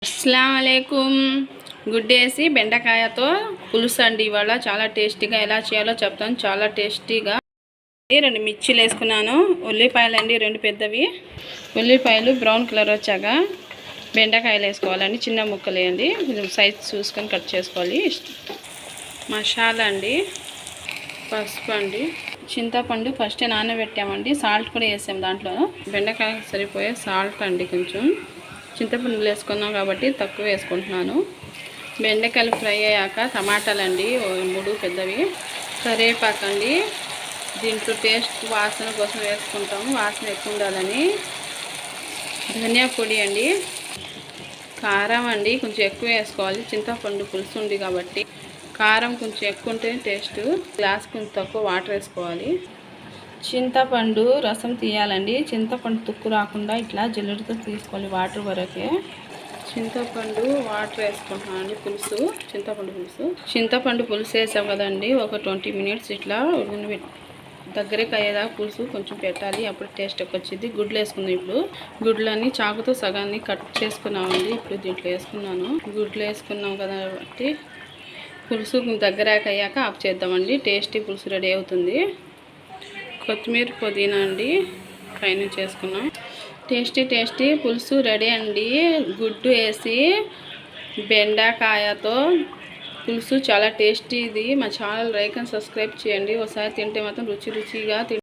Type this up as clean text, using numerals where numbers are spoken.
అస్సలాముఅలైకుం. గుడ్డేసి బెండకాయతో పులుసు అండి. ఇవాళ చాలా టేస్టీగా ఎలా చేయాలో చెప్తాను. చాలా టేస్టీగా 2 మిర్చీలు వేసుకున్నాను. ఉల్లిపాయలు అండి 2 పెద్దవి. ఉల్లిపాయలు బ్రౌన్ కలర్ వచ్చాక బెండకాయలు వేసుకోవాలండి. చిన్న ముక్కలు వేయండి, సైజ్ చూసుకొని కట్ చేసుకోవాలి. మసాలా అండి, పసుపు అండి, చింతపండు ఫస్ట్ నానబెట్టామండి. సాల్ట్ కూడా వేసాం దాంట్లో. బెండకాయకి సరిపోయే సాల్ట్ అండి, కొంచెం చింతపండు వేసుకున్నాం కాబట్టి తక్కువ వేసుకుంటున్నాను. బెండకాయలు ఫ్రై అయ్యాక టమాటాలు అండి 3 పెద్దవి, కరివేపాకండి. దీంట్లో టేస్ట్ వాసన కోసం వేసుకుంటాము, వాసన ఎక్కువ ఉండాలని. ధనియా పొడి అండి, కారం అండి కొంచెం ఎక్కువ వేసుకోవాలి. చింతపండు పులుసు ఉంది కాబట్టి కారం కొంచెం ఎక్కువ ఉంటేనే టేస్ట్. గ్లాస్ కొంచెం తక్కువ వాటర్ వేసుకోవాలి. చింతపండు రసం తీయాలండి. చింతపండు తుక్కు రాకుండా ఇట్లా జల్లెడతో తీసుకోవాలి, వాటర్ వరకే. చింతపండు వాటర్ వేసుకుంటున్నాను అండి. పులుసు చింతపండు పులుసు వేసాం కదండి. ఒక 20 మినిట్స్ ఇట్లా దగ్గరికి అయ్యేదాకా పులుసు కొంచెం పెట్టాలి, అప్పుడు టేస్ట్ వచ్చింది. గుడ్లు వేసుకుందాం. ఇప్పుడు గుడ్లన్నీ చాకుతో సగాన్ని కట్ చేసుకున్నామండి. ఇప్పుడు దీంట్లో వేసుకున్నాను. గుడ్లు వేసుకున్నాం కదా కాబట్టి పులుసు దగ్గరకు అయ్యాక ఆఫ్ చేద్దామండి. టేస్టీ పులుసు రెడీ అవుతుంది. కొత్తిమీర పుదీనా అండి పైన చేసుకున్నాం. టేస్టీ పులుసు రెడీ అండి. గుడ్డు వేసి బెండకాయతో పులుసు చాలా టేస్టీది. మా ఛానల్ లైక్ అండ్ సబ్స్క్రైబ్ చేయండి. ఒకసారి తింటే మాత్రం రుచిగా